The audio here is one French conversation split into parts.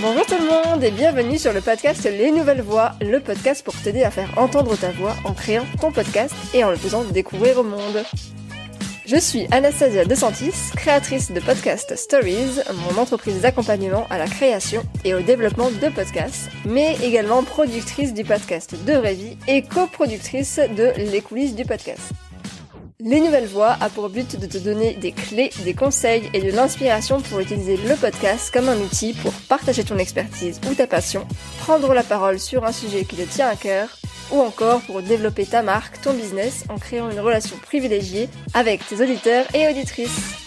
Bonjour tout le monde et bienvenue sur le podcast Les Nouvelles Voix, le podcast pour t'aider à faire entendre ta voix en créant ton podcast et en le faisant découvrir au monde. Je suis Anastasia De Santis, créatrice de Podcast Stories, mon entreprise d'accompagnement à la création et au développement de podcasts, mais également productrice du podcast De Vraie Vie et coproductrice de Les Coulisses du podcast. Les Nouvelles Voix a pour but de te donner des clés, des conseils et de l'inspiration pour utiliser le podcast comme un outil pour partager ton expertise ou ta passion, prendre la parole sur un sujet qui te tient à cœur, ou encore pour développer ta marque, ton business en créant une relation privilégiée avec tes auditeurs et auditrices.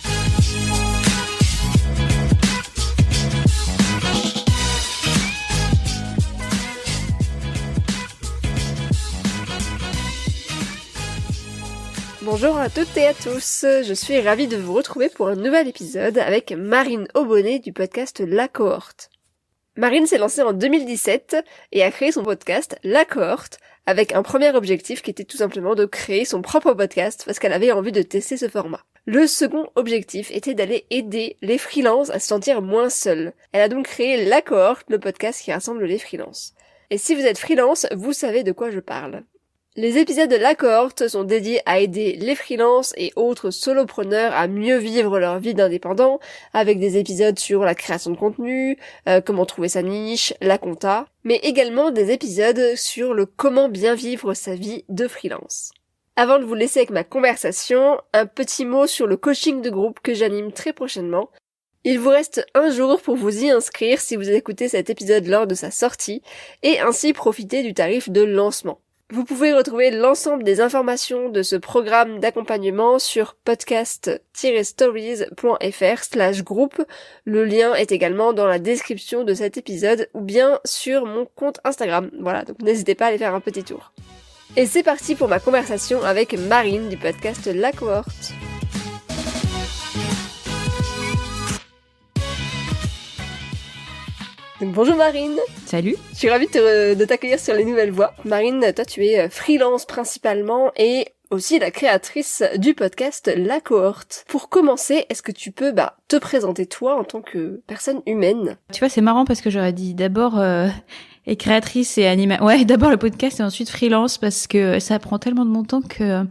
Bonjour à toutes et à tous, je suis ravie de vous retrouver pour un nouvel épisode avec Marine Aubonnet du podcast La Cohorte. Marine s'est lancée en 2017 et a créé son podcast La Cohorte avec un premier objectif qui était tout simplement de créer son propre podcast parce qu'elle avait envie de tester ce format. Le second objectif était d'aller aider les freelances à se sentir moins seuls. Elle a donc créé La Cohorte, le podcast qui rassemble les freelances. Et si vous êtes freelance, vous savez de quoi je parle. Les épisodes de La Cohorte sont dédiés à aider les freelances et autres solopreneurs à mieux vivre leur vie d'indépendant, avec des épisodes sur la création de contenu, comment trouver sa niche, la compta, mais également des épisodes sur le comment bien vivre sa vie de freelance. Avant de vous laisser avec ma conversation, un petit mot sur le coaching de groupe que j'anime très prochainement. Il vous reste un jour pour vous y inscrire si vous écoutez cet épisode lors de sa sortie, et ainsi profiter du tarif de lancement. Vous pouvez retrouver l'ensemble des informations de ce programme d'accompagnement sur podcast-stories.fr/groupe. Le lien est également dans la description de cet épisode ou bien sur mon compte Instagram. Voilà, donc n'hésitez pas à aller faire un petit tour. Et c'est parti pour ma conversation avec Marine du podcast La Cohorte. Donc, bonjour Marine. Salut. Je suis ravie de t'accueillir sur Les Nouvelles Voix. Marine, toi tu es freelance principalement et aussi la créatrice du podcast La Cohorte. Pour commencer, est-ce que tu peux te présenter toi en tant que personne humaine ? Tu vois, c'est marrant parce que j'aurais dit d'abord et créatrice et ouais, d'abord le podcast et ensuite freelance parce que ça prend tellement de mon temps que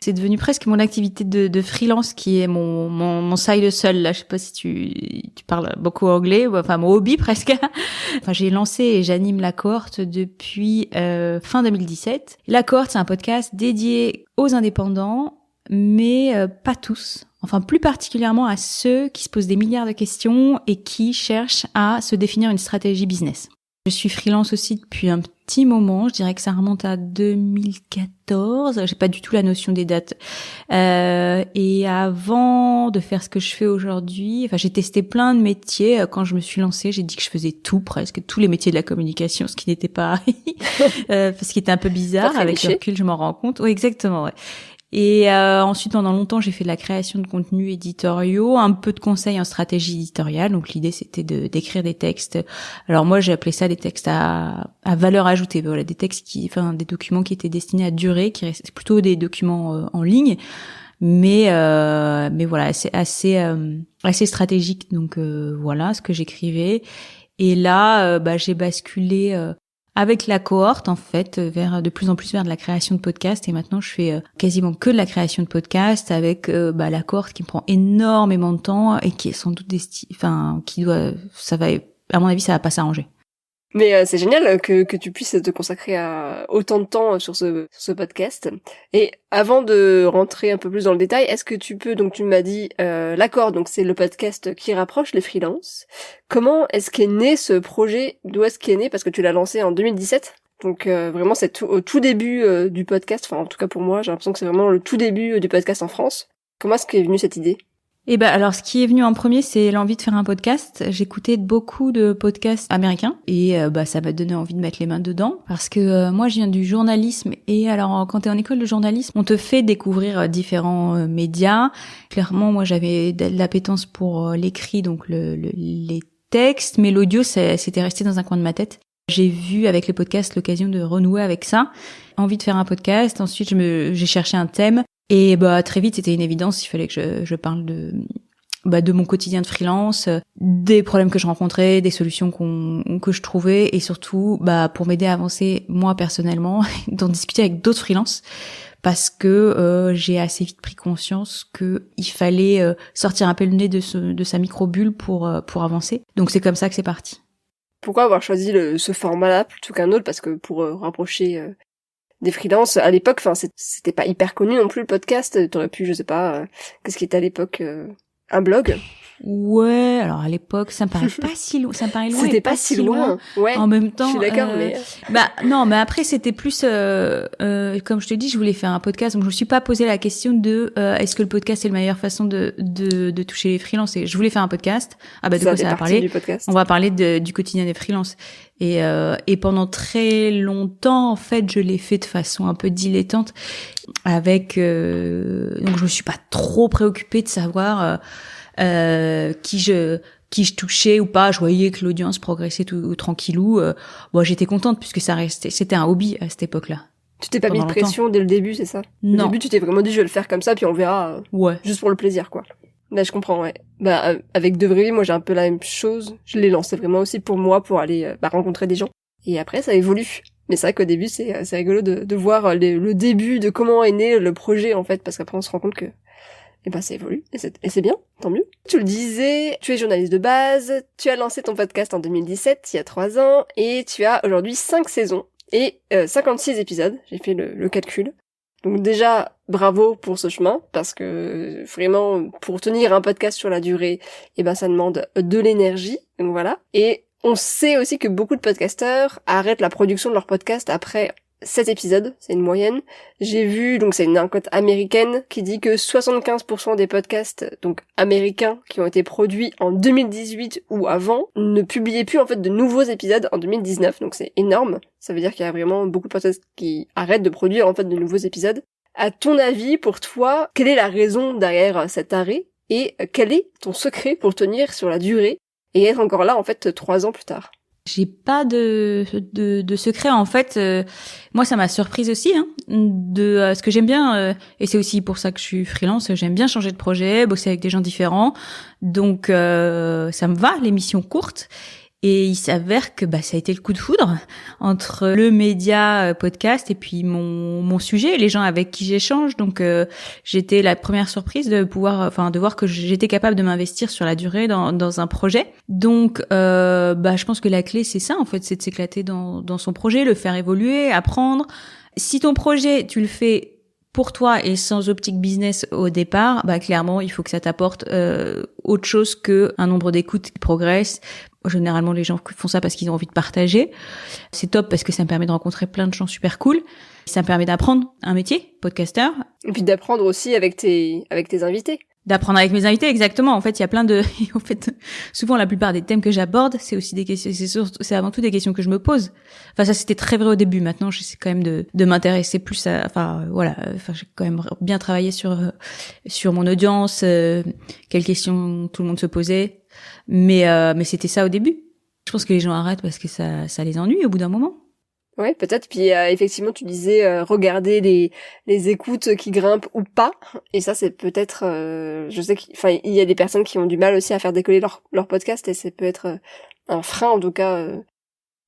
c'est devenu presque mon activité de freelance qui est mon side hustle là. Je sais pas si tu parles beaucoup anglais, enfin mon hobby presque. Enfin, j'ai lancé et j'anime La Cohorte depuis fin 2017. La Cohorte, c'est un podcast dédié aux indépendants, mais pas tous. Enfin, plus particulièrement à ceux qui se posent des milliards de questions et qui cherchent à se définir une stratégie business. Je suis freelance aussi depuis un petit moment, je dirais que ça remonte à 2014, j'ai pas du tout la notion des dates. Et avant de faire ce que je fais aujourd'hui, enfin j'ai testé plein de métiers. Quand je me suis lancée, j'ai dit que je faisais presque tous les métiers de la communication, ce qui n'était pas ce qui était un peu bizarre. Avec le recul, je m'en rends compte. Oui, exactement, ouais. Et ensuite, pendant longtemps, j'ai fait de la création de contenus éditoriaux, un peu de conseils en stratégie éditoriale. Donc l'idée, c'était d'écrire des textes. Alors moi, j'ai appelé ça des textes à valeur ajoutée. Voilà, des documents qui étaient destinés à durer, qui restaient plutôt des documents en ligne, mais voilà, c'est assez stratégique. Donc voilà ce que j'écrivais. Et là, j'ai basculé avec La Cohorte, en fait, de plus en plus vers de la création de podcasts. Et maintenant, je fais quasiment que de la création de podcasts avec La Cohorte qui me prend énormément de temps et qui est sans doute à mon avis, ça va pas s'arranger. Mais c'est génial que tu puisses te consacrer à autant de temps sur ce podcast. Et avant de rentrer un peu plus dans le détail, est-ce que tu peux, donc tu m'as dit La Cohorte, donc c'est le podcast qui rapproche les freelances. Comment est-ce qu'est né ce projet ? D'où est-ce qu'il est né ? Parce que tu l'as lancé en 2017. Donc vraiment c'est au tout début du podcast. Enfin en tout cas pour moi, j'ai l'impression que c'est vraiment le tout début du podcast en France. Comment est-ce qu'est venue cette idée ? Alors ce qui est venu en premier, c'est l'envie de faire un podcast. J'écoutais beaucoup de podcasts américains et ça m'a donné envie de mettre les mains dedans parce que moi je viens du journalisme et alors quand t'es en école de journalisme, on te fait découvrir différents médias. Clairement, moi j'avais de l'appétence pour l'écrit, donc les textes, mais l'audio c'était resté dans un coin de ma tête. J'ai vu avec les podcasts l'occasion de renouer avec ça. Envie de faire un podcast. Ensuite, j'ai cherché un thème. Et très vite, c'était une évidence. Il fallait que je parle de de mon quotidien de freelance, des problèmes que je rencontrais, des solutions que je trouvais, et surtout pour m'aider à avancer moi personnellement, d'en discuter avec d'autres freelances, parce que j'ai assez vite pris conscience que il fallait sortir un peu le nez de sa micro-bulle pour avancer. Donc c'est comme ça que c'est parti. Pourquoi avoir choisi ce format-là plutôt qu'un autre? Parce que pour rapprocher des freelances, à l'époque, c'était pas hyper connu non plus le podcast. T'aurais pu, je sais pas, qu'est-ce qui était à l'époque, un blog? Ouais, alors à l'époque, ça me paraît pas si loin, ça me paraît loin. C'était pas si loin. Ouais. En même temps, je suis d'accord, mais non, mais après c'était plus comme je te dis, je voulais faire un podcast, donc je me suis pas posé la question de est-ce que le podcast est la meilleure façon de toucher les freelances. Et je voulais faire un podcast. Ah de quoi ça va parler? On va parler du quotidien des freelances. Et pendant très longtemps, en fait, je l'ai fait de façon un peu dilettante avec donc je me suis pas trop préoccupée de savoir qui je touchais ou pas. Je voyais que l'audience progressait tout tranquillou. J'étais contente puisque c'était un hobby à cette époque-là. Tu t'es pas mis de pression dès le début, c'est ça? Non. Au début, tu t'es vraiment dit je vais le faire comme ça puis on verra. Ouais. Juste pour le plaisir, quoi. Là, je comprends, ouais. Avec De Vraie Vie, moi j'ai un peu la même chose. Je l'ai lancé vraiment aussi pour moi, pour aller rencontrer des gens. Et après, ça évolue. Mais c'est vrai qu'au début, c'est rigolo de voir le début de comment est né le projet, en fait, parce qu'après on se rend compte que ça évolue, et c'est bien, tant mieux. Tu le disais, tu es journaliste de base, tu as lancé ton podcast en 2017, il y a 3 ans, et tu as aujourd'hui 5 saisons, et 56 épisodes, j'ai fait le calcul. Donc déjà, bravo pour ce chemin, parce que vraiment, pour tenir un podcast sur la durée, ça demande de l'énergie, donc voilà. Et on sait aussi que beaucoup de podcasteurs arrêtent la production de leur podcast après 7 épisodes, c'est une moyenne. J'ai vu, donc c'est une enquête américaine qui dit que 75% des podcasts donc américains qui ont été produits en 2018 ou avant ne publiaient plus en fait de nouveaux épisodes en 2019, donc c'est énorme. Ça veut dire qu'il y a vraiment beaucoup de podcasts qui arrêtent de produire en fait de nouveaux épisodes. À ton avis, pour toi, quelle est la raison derrière cet arrêt et quel est ton secret pour tenir sur la durée et être encore là en fait 3 ans plus tard? J'ai pas de secret en fait. Moi, ça m'a surprise aussi ce que j'aime bien et c'est aussi pour ça que je suis freelance. J'aime bien changer de projet, bosser avec des gens différents. Donc ça me va, les missions courtes. Et il s'avère que ça a été le coup de foudre entre le média podcast et puis mon sujet, les gens avec qui j'échange. Donc j'étais la première surprise de voir que j'étais capable de m'investir sur la durée dans un projet. Donc je pense que la clé c'est ça en fait, c'est de s'éclater dans son projet, le faire évoluer, apprendre. Si ton projet tu le fais pour toi et sans optique business au départ, clairement il faut que ça t'apporte autre chose que un nombre d'écoutes qui progresse. Généralement, les gens font ça parce qu'ils ont envie de partager. C'est top parce que ça me permet de rencontrer plein de gens super cool. Ça me permet d'apprendre un métier, podcasteur. Et puis d'apprendre aussi avec tes invités. D'apprendre avec mes invités, exactement. En fait, il y a plein de... En fait, souvent, la plupart des thèmes que j'aborde, c'est aussi des questions... C'est avant tout des questions que je me pose. Enfin, ça, c'était très vrai au début. Maintenant, j'essaie quand même de m'intéresser plus à... j'ai quand même bien travaillé sur mon audience, quelles questions tout le monde se posait. Mais c'était ça au début. Je pense que les gens arrêtent parce que ça les ennuie au bout d'un moment. Ouais, peut-être. Puis effectivement, tu disais regarder les écoutes qui grimpent ou pas. Et ça, c'est peut-être. Je sais qu'il y a des personnes qui ont du mal aussi à faire décoller leur podcast, et ça peut être un frein en tout cas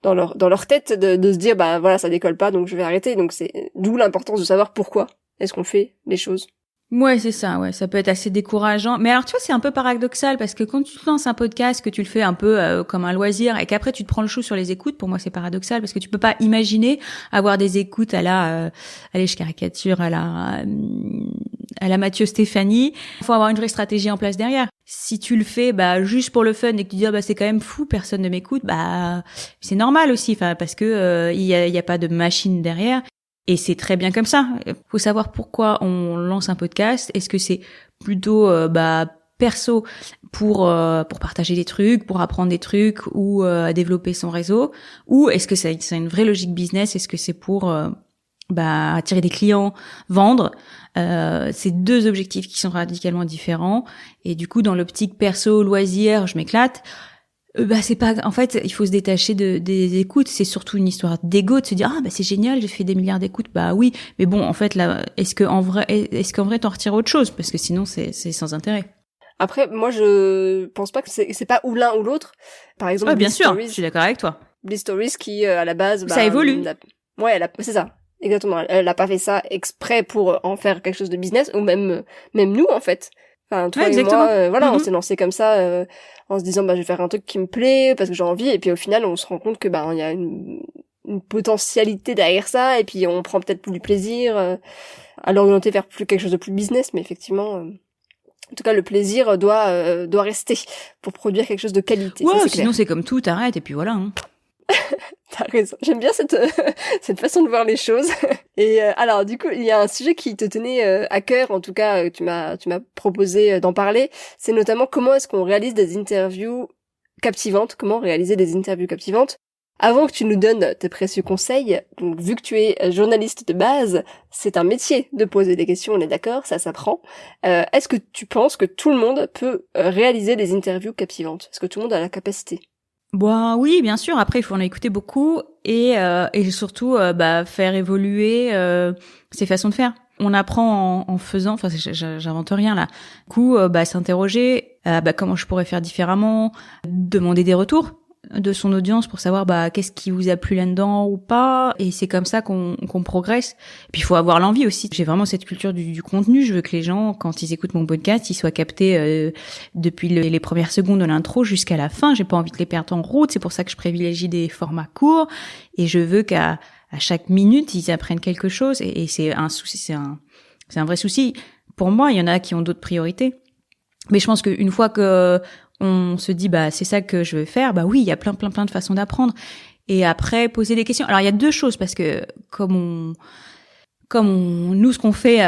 dans leur tête de se dire ça décolle pas, donc je vais arrêter. Donc c'est d'où l'importance de savoir pourquoi est-ce qu'on fait les choses. Ouais, c'est ça, ouais, ça peut être assez décourageant. Mais alors, tu vois, c'est un peu paradoxal parce que quand tu te lances un podcast, que tu le fais un peu comme un loisir et qu'après tu te prends le chou sur les écoutes, pour moi c'est paradoxal parce que tu peux pas imaginer avoir des écoutes à la, allez, je caricature, à la Mathieu Stéphanie. Il faut avoir une vraie stratégie en place derrière. Si tu le fais, juste pour le fun et que tu dis, c'est quand même fou, personne ne m'écoute, c'est normal aussi, parce que il y a pas de machine derrière. Et c'est très bien comme ça. Faut savoir pourquoi on lance un podcast. Est-ce que c'est plutôt perso pour partager des trucs, pour apprendre des trucs ou développer son réseau, ou est-ce que c'est une vraie logique business? Est-ce que c'est pour attirer des clients, vendre? C'est 2 objectifs qui sont radicalement différents. Et du coup, dans l'optique perso loisir, je m'éclate. C'est pas, en fait, il faut se détacher des écoutes. C'est surtout une histoire d'ego, de se dire, c'est génial, j'ai fait des milliards d'écoutes. Oui. Mais bon, en fait, là, est-ce qu'en vrai, t'en retires autre chose? Parce que sinon, c'est sans intérêt. Après, moi, je pense pas que c'est pas ou l'un ou l'autre. Par exemple, bien Bliss sûr, Stories, je suis d'accord avec toi. Bliss Stories qui, à la base, Ça évolue. Ouais, c'est ça. Exactement. Elle a pas fait ça exprès pour en faire quelque chose de business, ou même nous, en fait. Enfin, toi et exactement. moi, voilà, on Mhm. s'est lancé comme ça, en se disant, je vais faire un truc qui me plaît, parce que j'ai envie, et puis au final, on se rend compte que, il y a une potentialité derrière ça, et puis on prend peut-être plus du plaisir, à l'orienter vers plus quelque chose de plus business, mais effectivement, en tout cas, le plaisir doit rester pour produire quelque chose de qualité, ça Ouais, c'est sinon clair. c'est comme tout, t'arrêtes et puis voilà. Hein. T'as raison. J'aime bien cette cette façon de voir les choses. Et alors, du coup, il y a un sujet qui te tenait à cœur, en tout cas, tu m'as proposé d'en parler. C'est notamment comment est-ce qu'on réalise des interviews captivantes. Comment réaliser des interviews captivantes. Avant que tu nous donnes tes précieux conseils, donc vu que tu es journaliste de base, c'est un métier de poser des questions, on est d'accord, ça s'apprend. Est-ce que tu penses que tout le monde peut réaliser des interviews captivantes? Est-ce que tout le monde a la capacité? Bon, oui, bien sûr. Après, il faut en écouter beaucoup et surtout faire évoluer ses façons de faire. On apprend en faisant. Enfin, j'invente rien là. Du coup, s'interroger. Comment je pourrais faire différemment. Demander des retours de son audience pour savoir qu'est-ce qui vous a plu là-dedans ou pas. Et c'est comme ça qu'on progresse. Et puis il faut avoir l'envie aussi. J'ai vraiment cette culture du contenu. Je veux que les gens, quand ils écoutent mon podcast, ils soient captés depuis les premières secondes de l'intro jusqu'à la fin. J'ai pas envie de les perdre en route. C'est pour ça que je privilégie des formats courts. Et je veux qu'à chaque minute, ils apprennent quelque chose. Et c'est un souci, c'est un vrai souci. Pour moi, il y en a qui ont d'autres priorités. Mais je pense qu'une fois que on se dit c'est ça que je veux faire, oui, il y a plein de façons d'apprendre. Et après poser des questions. Alors il y a deux choses parce que nous ce qu'on fait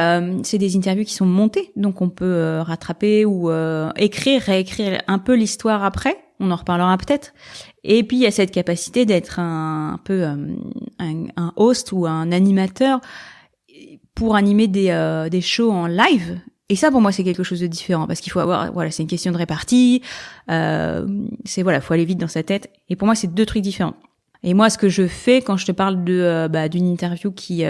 c'est des interviews qui sont montées, donc on peut rattraper ou réécrire un peu l'histoire après, on en reparlera peut-être. Et puis il y a cette capacité d'être un peu un host ou un animateur pour animer des shows en live. Et ça, pour moi, c'est quelque chose de différent parce qu'il faut avoir, c'est une question de répartie. Faut aller vite dans sa tête. Et pour moi, c'est deux trucs différents. Et moi, ce que je fais quand je te parle d'une interview qui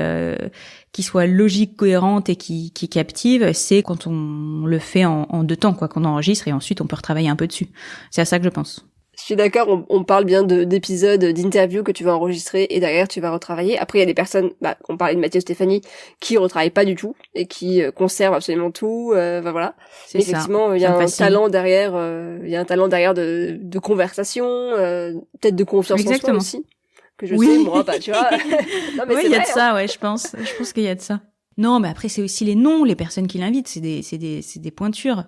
soit logique, cohérente et qui captive, c'est quand on le fait en deux temps, qu'on enregistre et ensuite on peut retravailler un peu dessus. C'est à ça que je pense. Je suis d'accord, on parle bien d'épisodes, d'interviews que tu vas enregistrer et derrière tu vas retravailler. Après, il y a des personnes, on parlait de Mathieu Stéphanie, qui retravaillent pas du tout et qui conservent absolument tout. Voilà. C'est mais effectivement, il y a un talent derrière, de conversation, peut-être de confiance en soi aussi. Que je sais, moi, tu vois. Non, mais il y a de ça, je pense. Je pense qu'il y a de ça. Non, mais après c'est aussi les noms, les personnes qui l'invitent, c'est des pointures.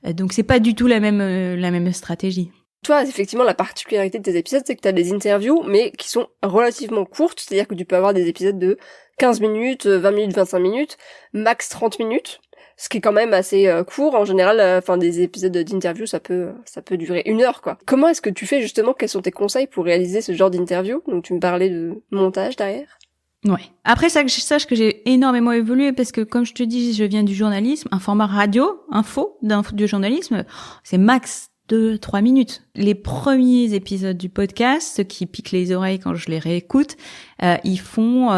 Donc c'est pas du tout la même stratégie. Toi, effectivement, la particularité de tes épisodes, c'est que tu as des interviews, mais qui sont relativement courtes, c'est-à-dire que tu peux avoir des épisodes de 15 minutes, 20 minutes, 25 minutes, max 30 minutes, ce qui est quand même assez court. En général, des épisodes d'interview, ça peut durer 1 heure, quoi. Comment est-ce que tu fais, justement, quels sont tes conseils pour réaliser ce genre d'interview? Donc, tu me parlais de montage derrière. Ouais. Après, ça que je sache que j'ai énormément évolué parce que, comme je te dis, je viens du journalisme, un format radio, du journalisme, c'est max 2-3 minutes. Les premiers épisodes du podcast, ceux qui piquent les oreilles quand je les réécoute, ils font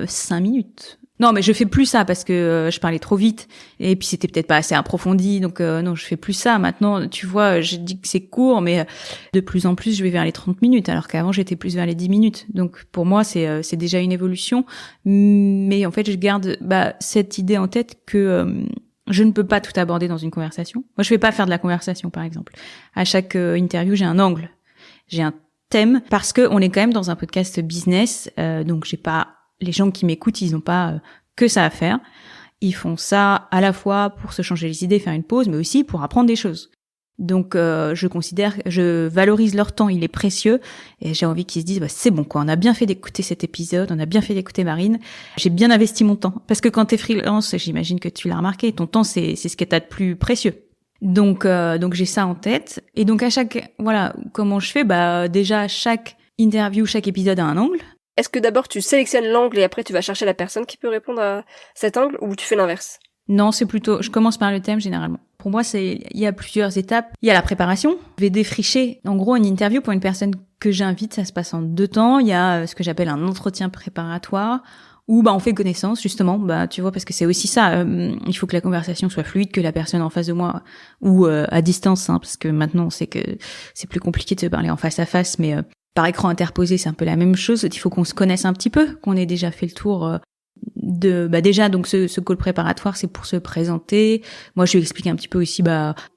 5 minutes. Non, mais je fais plus ça parce que je parlais trop vite et puis c'était peut-être pas assez approfondi, donc non, je fais plus ça. Maintenant, tu vois, je dis que c'est court, mais de plus en plus, je vais vers les 30 minutes, alors qu'avant, j'étais plus vers les 10 minutes. Donc pour moi, c'est déjà une évolution, mais en fait, je garde cette idée en tête que je ne peux pas tout aborder dans une conversation. Moi, je vais pas faire de la conversation, par exemple. À chaque interview, j'ai un angle, j'ai un thème, parce que on est quand même dans un podcast business, donc j'ai pas les gens qui m'écoutent, ils n'ont pas que ça à faire. Ils font ça à la fois pour se changer les idées, faire une pause, mais aussi pour apprendre des choses. Donc, je valorise leur temps, il est précieux, et j'ai envie qu'ils se disent, c'est bon, on a bien fait d'écouter cet épisode, on a bien fait d'écouter Marine, j'ai bien investi mon temps. Parce que quand t'es freelance, j'imagine que tu l'as remarqué, ton temps, c'est ce que t'as de plus précieux. Donc j'ai ça en tête. Et donc comment je fais? Déjà, chaque interview, chaque épisode a un angle. Est-ce que d'abord tu sélectionnes l'angle et après tu vas chercher la personne qui peut répondre à cet angle, ou tu fais l'inverse? Non, c'est plutôt, je commence par le thème généralement. Pour moi, il y a plusieurs étapes. Il y a la préparation. Je vais défricher. En gros, une interview pour une personne que j'invite, ça se passe en 2 temps. Il y a ce que j'appelle un entretien préparatoire, Ou on fait connaissance justement, tu vois, parce que c'est aussi ça, il faut que la conversation soit fluide, que la personne en face de moi ou à distance, parce que maintenant on sait que c'est plus compliqué de se parler en face à face, mais par écran interposé c'est un peu la même chose. Il faut qu'on se connaisse un petit peu, qu'on ait déjà fait le tour de déjà donc ce call préparatoire, c'est pour se présenter. Moi je lui explique un petit peu aussi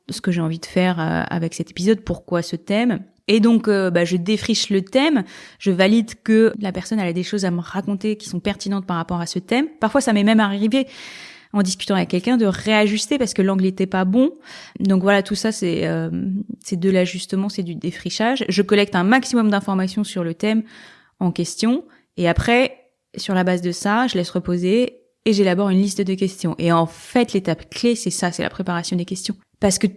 ce que j'ai envie de faire avec cet épisode, pourquoi ce thème. Et donc, je défriche le thème, je valide que la personne elle a des choses à me raconter qui sont pertinentes par rapport à ce thème. Parfois, ça m'est même arrivé, en discutant avec quelqu'un, de réajuster parce que l'angle était pas bon. Donc voilà, tout ça, c'est de l'ajustement, c'est du défrichage. Je collecte un maximum d'informations sur le thème en question. Et après, sur la base de ça, je laisse reposer et j'élabore une liste de questions. Et en fait, l'étape clé, c'est ça, c'est la préparation des questions. Parce que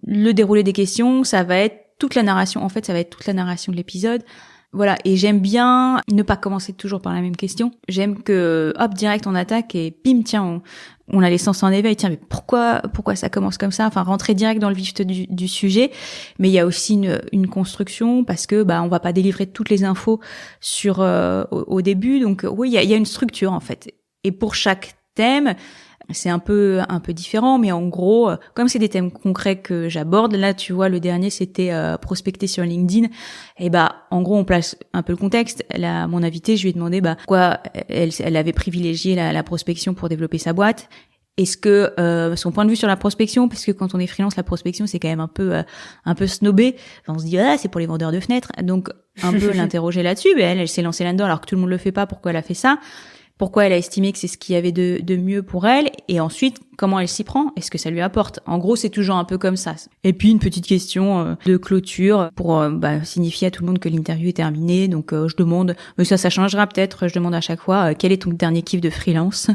le déroulé des questions, ça va être toute la narration. En fait, ça va être toute la narration de l'épisode. Voilà. Et j'aime bien ne pas commencer toujours par la même question. J'aime que, hop, direct, on attaque et bim, tiens, on a les sens en éveil. Tiens, mais pourquoi ça commence comme ça? Enfin, rentrer direct dans le vif du sujet. Mais il y a aussi une construction parce que, on va pas délivrer toutes les infos au début. Donc, oui, il y a une structure, en fait. Et pour chaque thème, c'est un peu différent, mais en gros, comme c'est des thèmes concrets que j'aborde, là, tu vois, le dernier, c'était prospecter sur LinkedIn. Et en gros, on place un peu le contexte. Là, mon invité, je lui ai demandé pourquoi elle avait privilégié la prospection pour développer sa boîte. Est-ce que son point de vue sur la prospection, parce que quand on est freelance, la prospection c'est quand même un peu snobé. Enfin, on se dit c'est pour les vendeurs de fenêtres. Donc un peu l'interroger là-dessus. Mais elle s'est lancée là-dedans alors que tout le monde le fait pas. Pourquoi elle a fait ça? Pourquoi elle a estimé que c'est ce qu'il y avait de mieux pour elle, et ensuite, comment elle s'y prend, est-ce que ça lui apporte. En gros, c'est toujours un peu comme ça. Et puis, une petite question de clôture pour signifier à tout le monde que l'interview est terminée. Donc, je demande, mais ça changera peut-être, je demande à chaque fois, quel est ton dernier kiff de freelance,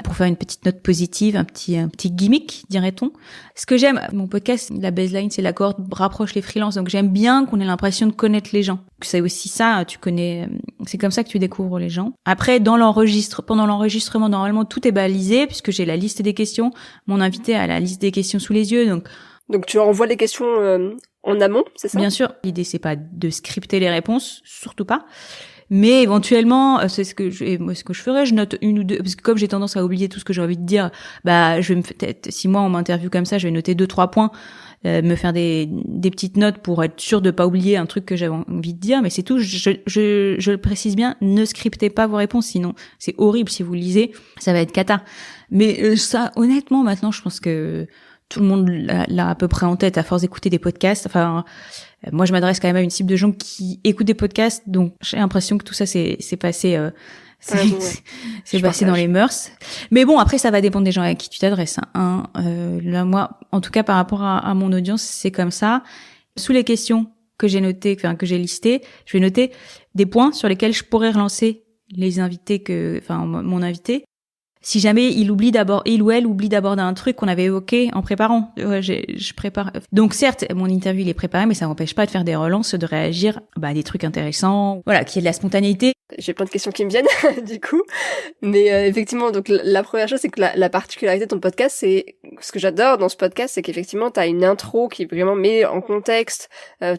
pour faire une petite note positive, un petit gimmick, dirait-on. Ce que j'aime, mon podcast, la baseline, c'est la cohorte rapproche les freelances. Donc, j'aime bien qu'on ait l'impression de connaître les gens. C'est aussi ça, c'est comme ça que tu découvres les gens. Après, pendant l'enregistrement, normalement, tout est balisé, puisque j'ai la liste des questions. Mon invité a la liste des questions sous les yeux, Donc tu envoies les questions en amont, c'est ça? Bien sûr, l'idée c'est pas de scripter les réponses, surtout pas. Mais éventuellement, c'est ce que je ferais, je note une ou deux, parce que comme j'ai tendance à oublier tout ce que j'ai envie de dire, je vais peut-être, si moi on m'interviewe comme ça, je vais noter 2-3 points, me faire des petites notes pour être sûr de pas oublier un truc que j'avais envie de dire, mais c'est tout. Je le précise bien, ne scriptez pas vos réponses, sinon c'est horrible. Si vous lisez, ça va être cata. Mais ça, honnêtement, maintenant, je pense que tout le monde l'a à peu près en tête à force d'écouter des podcasts. Enfin, moi, je m'adresse quand même à une cible de gens qui écoutent des podcasts, donc j'ai l'impression que tout ça c'est passé. C'est passé dans les mœurs. Mais bon, après, ça va dépendre des gens à qui tu t'adresses. Là, moi, en tout cas, par rapport à mon audience, c'est comme ça. Sous les questions que j'ai notées, que j'ai listées, je vais noter des points sur lesquels je pourrais relancer les invités mon invité. Si jamais il ou elle oublie d'aborder un truc qu'on avait évoqué en préparant. Je prépare. Donc certes, mon interview il est préparé, mais ça m'empêche pas de faire des relances, de réagir à des trucs intéressants. Voilà, qu'il y ait de la spontanéité. J'ai plein de questions qui me viennent, du coup. Mais effectivement, donc la première chose, c'est que la particularité de ton podcast, c'est ce que j'adore dans ce podcast, c'est qu'effectivement, t'as une intro qui vraiment met en contexte.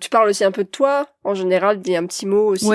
Tu parles aussi un peu de toi. En général, dis un petit mot aussi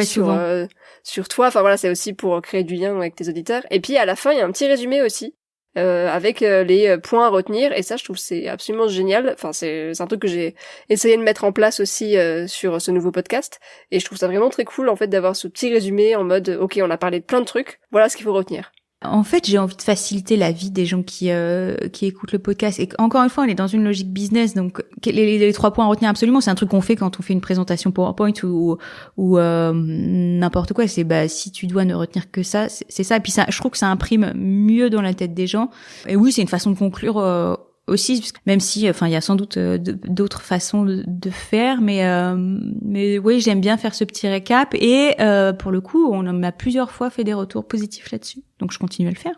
sur toi. Enfin voilà, c'est aussi pour créer du lien avec tes auditeurs. Et puis à la fin, il y a un petit résumé aussi. Avec les points à retenir, et ça je trouve c'est absolument génial. Enfin c'est un truc que j'ai essayé de mettre en place aussi sur ce nouveau podcast, et je trouve ça vraiment très cool en fait d'avoir ce petit résumé en mode ok, on a parlé de plein de trucs, voilà ce qu'il faut retenir. En fait, j'ai envie de faciliter la vie des gens qui écoutent le podcast. Et encore une fois, on est dans une logique business, donc les 3 points à retenir absolument, c'est un truc qu'on fait quand on fait une présentation PowerPoint ou n'importe quoi. C'est si tu dois ne retenir que ça, c'est ça. Et puis ça, je trouve que ça imprime mieux dans la tête des gens. Et oui, c'est une façon de conclure aussi, même si il y a sans doute d'autres façons de faire, mais oui, j'aime bien faire ce petit récap, et pour le coup on m'a plusieurs fois fait des retours positifs là-dessus, donc je continue à le faire.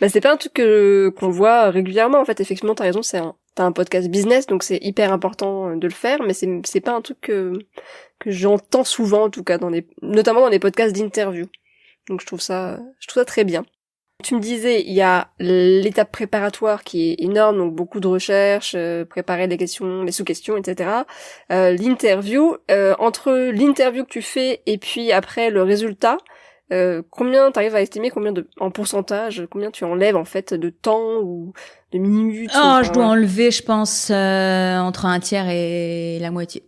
C'est pas un truc qu'on voit régulièrement en fait. Effectivement, t'as raison, t'as un podcast business, donc c'est hyper important de le faire, mais c'est pas un truc que j'entends souvent, en tout cas notamment dans les podcasts d'interview. Donc je trouve ça très bien. Tu me disais, il y a l'étape préparatoire qui est énorme, donc beaucoup de recherches, préparer les questions, les sous-questions, etc. L'interview, entre l'interview que tu fais et puis après le résultat, Combien t'arrives à estimer en pourcentage, combien tu enlèves en fait de temps ou de minutes? Je dois enlever, je pense, entre un tiers et la moitié.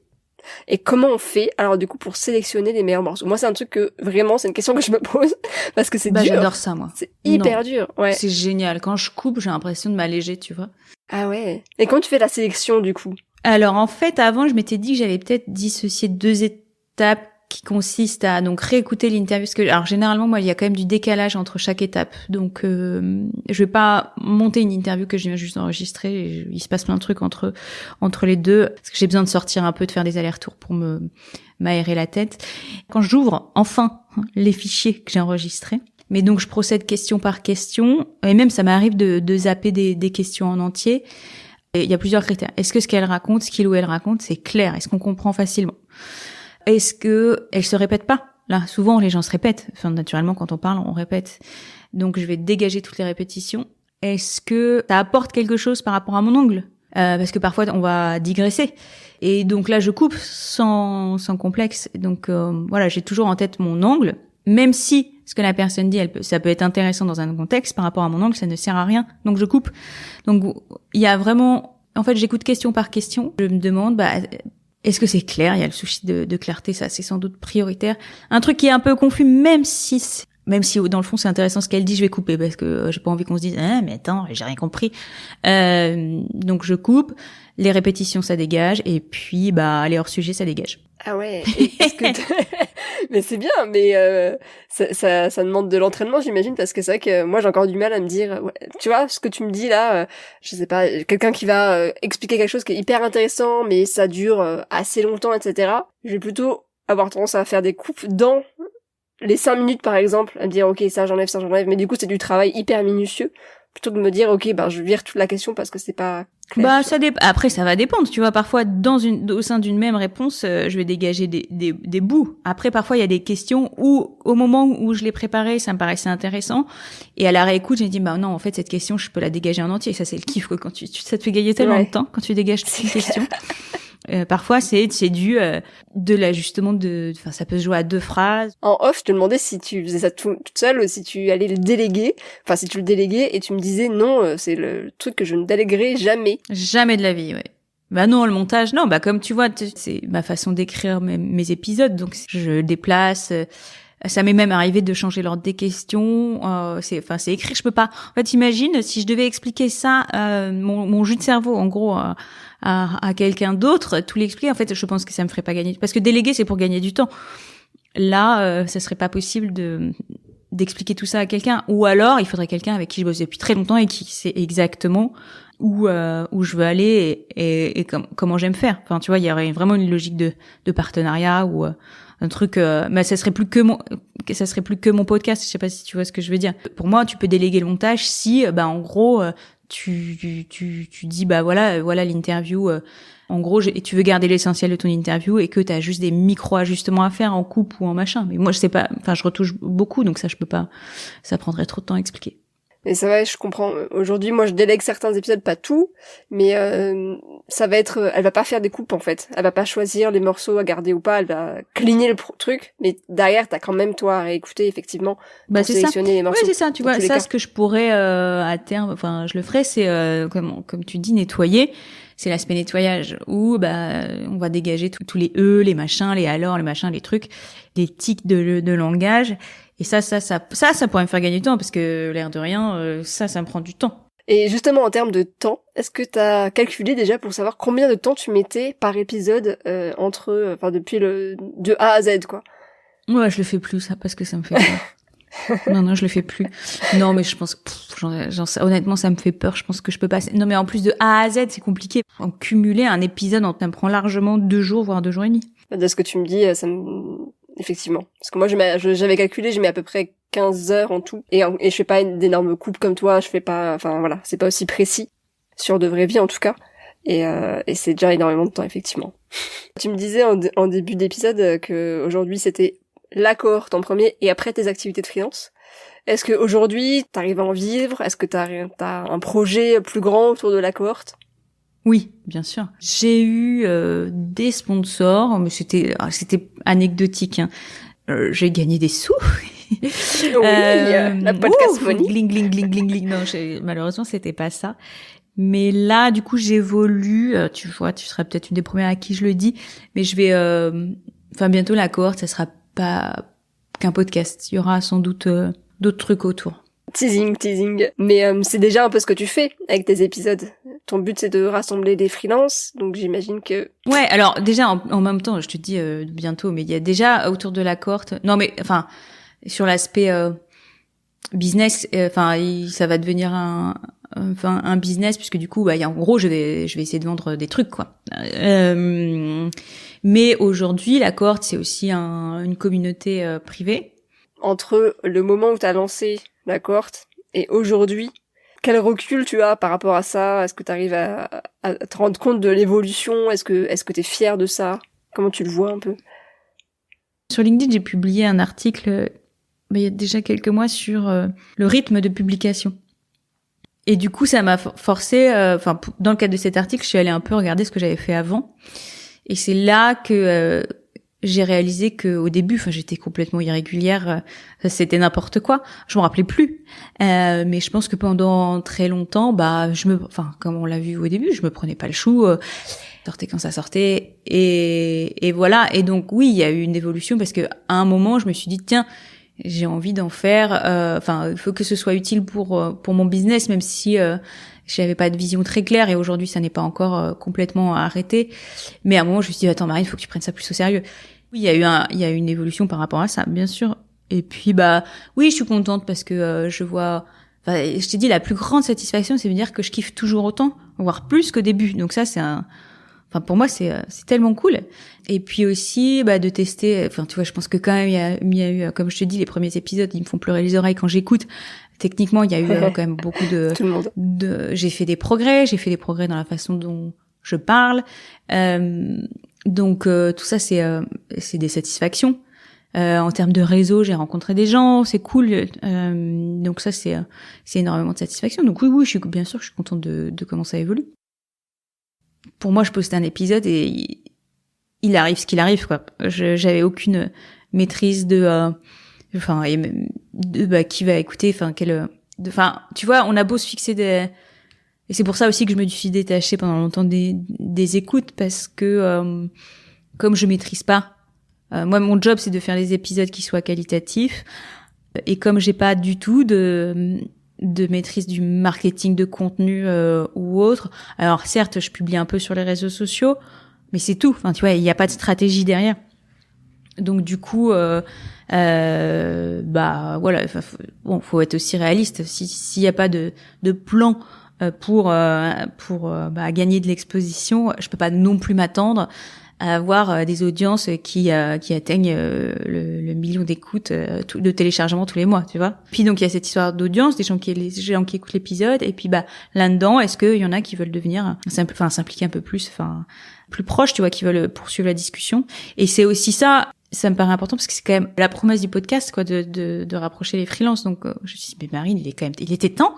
Et comment on fait, alors du coup, pour sélectionner les meilleurs morceaux? Moi, c'est un truc que, vraiment, c'est une question que je me pose, parce que c'est dur. J'adore ça, moi. C'est hyper dur, ouais. C'est génial. Quand je coupe, j'ai l'impression de m'alléger, tu vois. Ah ouais. Et quand tu fais la sélection, du coup? Alors, en fait, avant, je m'étais dit que j'allais peut-être dissocier 2 étapes qui consistent à donc réécouter l'interview. Parce que, alors, généralement, moi, il y a quand même du décalage entre chaque étape. Donc, je vais pas monter une interview que je viens juste d'enregistrer. Il se passe plein de trucs entre les deux. Parce que j'ai besoin de sortir un peu, de faire des allers-retours pour m'aérer la tête. Quand j'ouvre, enfin, les fichiers que j'ai enregistrés. Mais donc, je procède question par question. Et même, ça m'arrive de zapper des questions en entier. Et il y a plusieurs critères. Est-ce que ce qu'elle raconte, ce qu'il ou elle raconte, c'est clair? Est-ce qu'on comprend facilement? Est-ce que elle se répète pas? Là, souvent, les gens se répètent. Enfin, naturellement, quand on parle, on répète. Donc, je vais dégager toutes les répétitions. Est-ce que ça apporte quelque chose par rapport à mon angle? Parce que parfois, on va digresser. Et donc là, je coupe sans complexe. Donc, voilà, j'ai toujours en tête mon angle. Même si ce que la personne dit, ça peut être intéressant dans un contexte, par rapport à mon angle, ça ne sert à rien. Donc, je coupe. Donc, il y a vraiment... En fait, j'écoute question par question. Je me demande, est-ce que c'est clair? Il y a le souci de clarté, ça, c'est sans doute prioritaire. Un truc qui est un peu confus, même si dans le fond c'est intéressant ce qu'elle dit, je vais couper parce que j'ai pas envie qu'on se dise mais attends, j'ai rien compris. Donc je coupe, les répétitions ça dégage et puis les hors sujet ça dégage. Ah ouais. Mais c'est bien, mais ça demande de l'entraînement, j'imagine, parce que c'est vrai que moi j'ai encore du mal à me dire, ouais, tu vois, ce que tu me dis là, je sais pas, quelqu'un qui va expliquer quelque chose qui est hyper intéressant, mais ça dure assez longtemps, etc. Je vais plutôt avoir tendance à faire des coupes dans les 5 minutes par exemple, à me dire ok ça j'enlève, mais du coup c'est du travail hyper minutieux, plutôt que de me dire ok je vire toute la question parce que c'est pas clair. Après ça va dépendre, tu vois, parfois au sein d'une même réponse, je vais dégager des bouts. Après parfois il y a des questions où au moment où je l'ai préparée, ça me paraissait intéressant et à la réécoute, j'ai dit non, en fait cette question, je peux la dégager en entier. Ça c'est le kiff quoi, quand ça te fait gagner tellement de temps quand tu dégages toute une question. Parfois c'est dû de l'ajustement enfin ça peut se jouer à 2 phrases. En off, je te demandais si tu faisais ça toute seule ou si tu allais le déléguer, enfin si tu le déléguais et tu me disais non, c'est le truc que je ne déléguerai jamais. Jamais de la vie, ouais. Non, le montage, non, comme tu vois, c'est ma façon d'écrire mes épisodes, donc je déplace. Ça m'est même arrivé de changer l'ordre des questions. C'est écrire, je peux pas. En fait, imagine si je devais expliquer ça, mon jus de cerveau, en gros, à quelqu'un d'autre, tout l'expliquer. En fait, je pense que ça me ferait pas gagner. Parce que déléguer, c'est pour gagner du temps. Là, ça serait pas possible d'expliquer tout ça à quelqu'un. Ou alors, il faudrait quelqu'un avec qui je bosse depuis très longtemps et qui sait exactement où je veux aller et comment j'aime faire. Enfin, tu vois, il y aurait vraiment une logique de partenariat ou un truc mais ça serait plus que mon podcast, je sais pas si tu vois ce que je veux dire. Pour moi, tu peux déléguer le montage si en gros tu dis voilà l'interview en gros et tu veux garder l'essentiel de ton interview et que tu as juste des micro ajustements à faire en coupe ou en machin. Mais moi je sais pas, je retouche beaucoup donc ça je peux pas, ça prendrait trop de temps à expliquer. Et ça va, je comprends. Aujourd'hui, moi, je délègue certains épisodes, pas tout, mais ça va être... Elle va pas faire des coupes, en fait. Elle va pas choisir les morceaux à garder ou pas, elle va cligner le truc, mais derrière, t'as quand même, toi, à réécouter, effectivement, pour sélectionner les morceaux. Oui, c'est ça, tu vois, ça, ce que je pourrais, à terme, je le ferais, c'est, comme tu dis, nettoyer. C'est l'aspect nettoyage, où, on va dégager tous les les machins, les alors, les machins, les trucs, les tics de langage. Et ça pourrait me faire gagner du temps, parce que l'air de rien, ça me prend du temps. Et justement, en termes de temps, est-ce que t'as calculé déjà pour savoir combien de temps tu mettais par épisode depuis de A à Z, quoi? Ouais, je le fais plus, ça, parce que ça me fait peur. Non, je le fais plus. Non, mais je pense que, honnêtement, ça me fait peur. Je pense que je peux pas. Non, mais en plus de A à Z, c'est compliqué. En cumuler un épisode, ça me prend largement 2 jours, voire 2 jours et demi. De ce que tu me dis, effectivement. Parce que moi, j'avais calculé, je mets à peu près 15 heures en tout. Et je fais pas d'énormes coupes comme toi, je fais pas, c'est pas aussi précis. Sur de vraie vie, en tout cas. Et c'est déjà énormément de temps, effectivement. Tu me disais en début d'épisode que aujourd'hui c'était la cohorte en premier et après tes activités de freelance. Est-ce que aujourd'hui t'arrives à en vivre? Est-ce que t'as un projet plus grand autour de la cohorte? Oui, bien sûr. J'ai eu des sponsors, mais c'était anecdotique. Hein. J'ai gagné des sous. La podcast money. Gling, gling, gling, gling, gling. Non, malheureusement, c'était pas ça. Mais là, du coup, j'évolue. Tu vois, tu seras peut-être une des premières à qui je le dis. Mais je vais... bientôt, la cohorte, ça sera pas qu'un podcast. Il y aura sans doute d'autres trucs autour. Teasing. Mais c'est déjà un peu ce que tu fais avec tes épisodes. Ton but, c'est de rassembler des freelances, donc j'imagine que... Ouais, alors déjà, en même temps, je te dis bientôt, mais il y a déjà autour de la cohorte... Non, mais enfin, sur l'aspect business, ça va devenir un business, puisque du coup, en gros, je vais essayer de vendre des trucs, quoi. Mais aujourd'hui, la cohorte, c'est aussi une communauté privée. Entre le moment où tu as lancé la cohorte et aujourd'hui, quel recul tu as par rapport à ça? Est-ce que tu arrives à te rendre compte de l'évolution? Est-ce que tu es fier de ça? Comment tu le vois un peu? Sur LinkedIn, j'ai publié un article il y a déjà quelques mois sur le rythme de publication. Et du coup, ça m'a forcé, dans le cadre de cet article, je suis allée un peu regarder ce que j'avais fait avant. Et c'est là que j'ai réalisé que au début, j'étais complètement irrégulière, c'était n'importe quoi. Je m'en rappelais plus. Mais je pense que pendant très longtemps, comme on l'a vu au début, je me prenais pas le chou. Sortait quand ça sortait. Et voilà. Et donc oui, il y a eu une évolution parce que à un moment, je me suis dit tiens, j'ai envie d'en faire. Il faut que ce soit utile pour mon business, même si j'avais pas de vision très claire. Et aujourd'hui, ça n'est pas encore complètement arrêté. Mais à un moment, je me suis dit attends, Marine, il faut que tu prennes ça plus au sérieux. Oui, il y a eu une évolution par rapport à ça, bien sûr. Et puis oui, je suis contente parce que je vois. Je t'ai dit, la plus grande satisfaction, c'est de dire que je kiffe toujours autant, voire plus qu'au début. Donc ça, pour moi, c'est tellement cool. Et puis aussi, de tester. Tu vois, je pense que quand même, il y a eu, comme je te dis, les premiers épisodes, ils me font pleurer les oreilles quand j'écoute. Techniquement, il y a eu quand même beaucoup Tout le monde. J'ai fait des progrès dans la façon dont je parle. Donc tout ça, c'est des satisfactions. En termes de réseau, j'ai rencontré des gens, c'est cool. Donc ça, c'est énormément de satisfaction. Donc oui, je suis contente de comment ça évolue. Pour moi, je poste un épisode et il arrive ce qu'il arrive, quoi. J'avais aucune maîtrise de qui va écouter, tu vois, on a beau se fixer et c'est pour ça aussi que je me suis détachée pendant longtemps des écoutes, parce que comme je maîtrise pas, moi mon job c'est de faire des épisodes qui soient qualitatifs, et comme j'ai pas du tout de maîtrise du marketing de contenu ou autre. Alors certes, je publie un peu sur les réseaux sociaux, mais c'est tout. Tu vois, il n'y a pas de stratégie derrière. Donc du coup, voilà. Faut être aussi réaliste. S'il n'y a pas de plan pour gagner de l'exposition, je peux pas non plus m'attendre à avoir des audiences qui atteignent le million d'écoutes, de téléchargements tous les mois, tu vois. Puis donc il y a cette histoire d'audience, les gens qui écoutent l'épisode, et puis là-dedans, est-ce qu'il y en a qui veulent devenir s'impliquer un peu plus, plus proche, tu vois, qui veulent poursuivre la discussion. Et c'est aussi ça me paraît important, parce que c'est quand même la promesse du podcast, quoi, de rapprocher les freelances. Donc je me suis dit, mais Marine, il était temps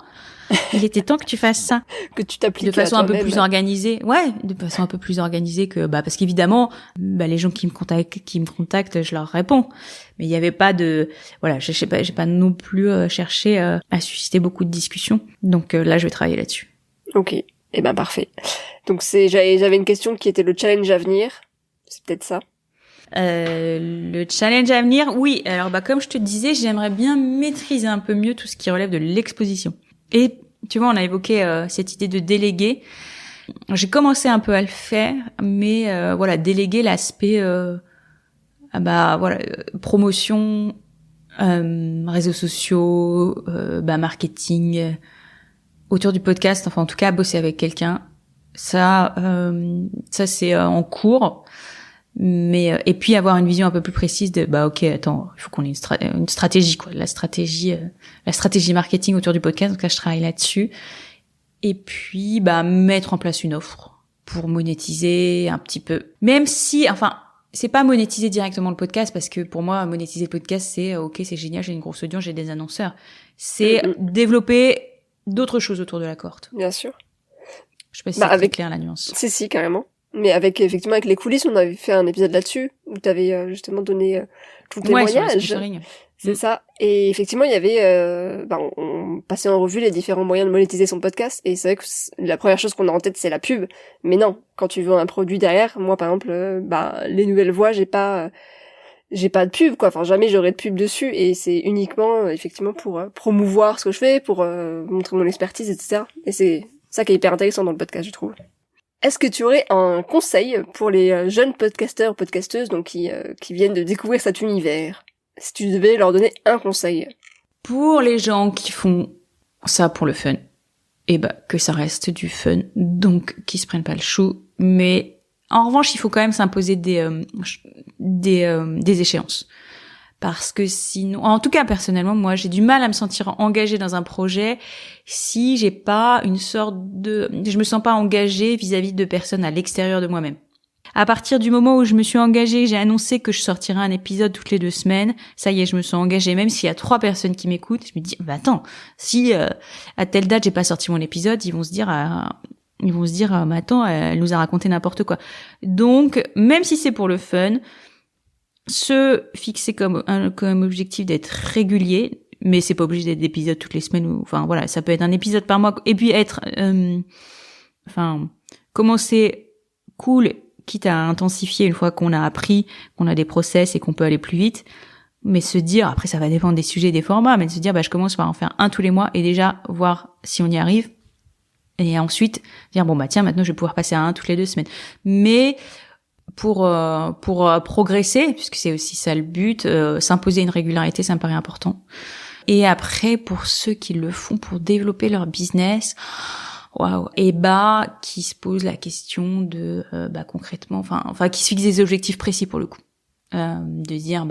que tu fasses ça. Que tu t'appliques de façon à un peu toi-même. plus organisée. Ouais, de façon un peu plus organisée que, parce qu'évidemment, les gens qui me contactent, je leur réponds. Mais il y avait pas voilà, je sais pas, j'ai pas non plus cherché à susciter beaucoup de discussions. Donc là, je vais travailler là-dessus. Ok. Parfait. Donc j'avais une question qui était le challenge à venir. C'est peut-être ça. Le challenge à venir, oui. Alors comme je te disais, j'aimerais bien maîtriser un peu mieux tout ce qui relève de l'exposition. Et tu vois, on a évoqué cette idée de déléguer. J'ai commencé un peu à le faire, mais déléguer l'aspect promotion, réseaux sociaux, marketing, autour du podcast, en tout cas bosser avec quelqu'un. Ça c'est en cours. Mais et puis avoir une vision un peu plus précise de il faut qu'on ait une stratégie, quoi, la stratégie marketing autour du podcast. Donc là, je travaille là-dessus. Et puis mettre en place une offre pour monétiser un petit peu, même si c'est pas monétiser directement le podcast, parce que pour moi monétiser le podcast c'est c'est génial, j'ai une grosse audience, j'ai des annonceurs. C'est développer d'autres choses autour de la cohorte. Bien sûr. Je sais pas si c'est clair la nuance. Si, carrément. Mais avec les coulisses, on avait fait un épisode là-dessus où t'avais justement donné tout le témoignage. C'est ça. Et effectivement, il y avait, on passait en revue les différents moyens de monétiser son podcast. Et c'est vrai que la première chose qu'on a en tête, c'est la pub. Mais non, quand tu veux un produit derrière, moi par exemple, les nouvelles voix, j'ai pas de pub, quoi. Enfin, jamais j'aurai de pub dessus. Et c'est uniquement, effectivement, pour promouvoir ce que je fais, pour montrer mon expertise, etc. Et c'est ça qui est hyper intéressant dans le podcast, je trouve. Est-ce que tu aurais un conseil pour les jeunes podcasteurs, podcasteuses, donc qui viennent de découvrir cet univers? Si tu devais leur donner un conseil. Pour les gens qui font ça pour le fun, que ça reste du fun, donc qui se prennent pas le chou. Mais en revanche, il faut quand même s'imposer des échéances. Parce que sinon, en tout cas personnellement, moi j'ai du mal à me sentir engagée dans un projet si j'ai pas je me sens pas engagée vis-à-vis de personnes à l'extérieur de moi-même. À partir du moment où je me suis engagée, j'ai annoncé que je sortirais un épisode toutes les 2 semaines, ça y est, je me sens engagée. Même s'il y a 3 personnes qui m'écoutent, je me dis, attends, si à telle date j'ai pas sorti mon épisode, ils vont se dire, mais attends, elle nous a raconté n'importe quoi. Donc, même si c'est pour le fun, se fixer comme objectif d'être régulier, mais c'est pas obligé d'être d'épisodes toutes les semaines, ça peut être un épisode par mois, et puis être, commencer cool, quitte à intensifier une fois qu'on a appris, qu'on a des process et qu'on peut aller plus vite, mais se dire, après ça va dépendre des sujets et des formats, mais de se dire, je commence par en faire un tous les mois et déjà voir si on y arrive, et ensuite dire, tiens, maintenant je vais pouvoir passer à un toutes les 2 semaines. Mais pour progresser, puisque c'est aussi ça le but, s'imposer une régularité, ça me paraît important. Et après, pour ceux qui le font pour développer leur business, qui se posent la question de concrètement, qui se fixent des objectifs précis pour le coup, de dire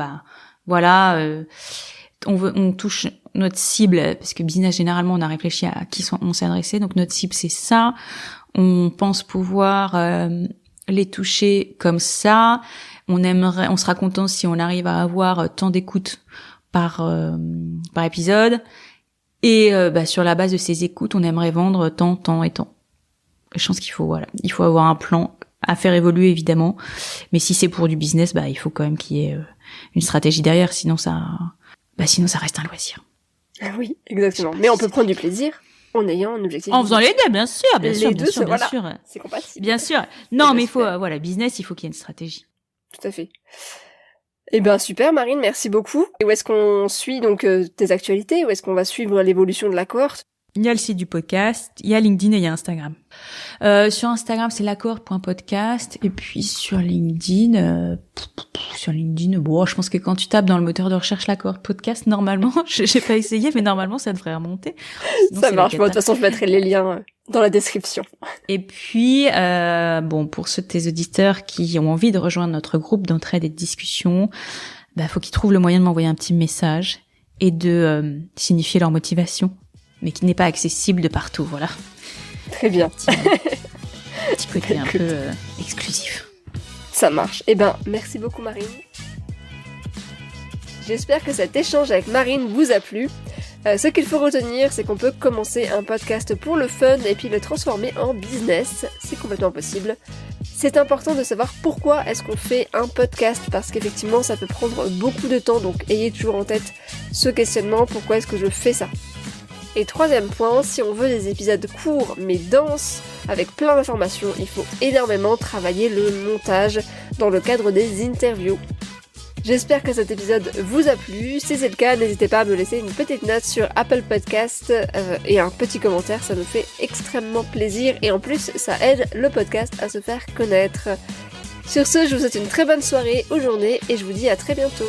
on touche notre cible, parce que business généralement on a réfléchi à qui on s'est adressé, donc notre cible c'est ça, on pense pouvoir les toucher comme ça, on sera content si on arrive à avoir tant d'écoutes par épisode. Et sur la base de ces écoutes, on aimerait vendre tant et tant. Je pense qu'il faut avoir un plan à faire évoluer évidemment, mais si c'est pour du business, il faut quand même qu'il y ait une stratégie derrière, sinon ça reste un loisir. Ah oui, exactement. Mais on peut prendre du plaisir en ayant un objectif. En faisant les deux, bien sûr. C'est compatible. Bien sûr. Non, mais il faut business, il faut qu'il y ait une stratégie. Tout à fait. Super Marine, merci beaucoup. Et où est-ce qu'on suit donc tes actualités? Où est-ce qu'on va suivre l'évolution de la cohorte? Il y a le site du podcast, il y a LinkedIn et il y a Instagram. Sur Instagram, c'est lacohorte.podcast, et puis sur LinkedIn, je pense que quand tu tapes dans le moteur de recherche la cohorte podcast, normalement, j'ai pas essayé, mais normalement, ça devrait remonter. Sinon, ça marche. De toute façon, je mettrai les liens dans la description. Et puis, pour ceux de tes auditeurs qui ont envie de rejoindre notre groupe d'entraide et de discussion, faut qu'ils trouvent le moyen de m'envoyer un petit message et de signifier leur motivation, mais qui n'est pas accessible de partout, voilà. Très bien. Petit côté un peu exclusif. Ça marche. Merci beaucoup Marine. J'espère que cet échange avec Marine vous a plu. Ce qu'il faut retenir, c'est qu'on peut commencer un podcast pour le fun et puis le transformer en business. C'est complètement possible. C'est important de savoir pourquoi est-ce qu'on fait un podcast, parce qu'effectivement ça peut prendre beaucoup de temps, donc ayez toujours en tête ce questionnement, pourquoi est-ce que je fais ça? Et troisième point, si on veut des épisodes courts mais denses, avec plein d'informations, il faut énormément travailler le montage dans le cadre des interviews. J'espère que cet épisode vous a plu. Si c'est le cas, n'hésitez pas à me laisser une petite note sur Apple Podcast et un petit commentaire, ça me fait extrêmement plaisir et en plus ça aide le podcast à se faire connaître. Sur ce, je vous souhaite une très bonne soirée ou journée et je vous dis à très bientôt.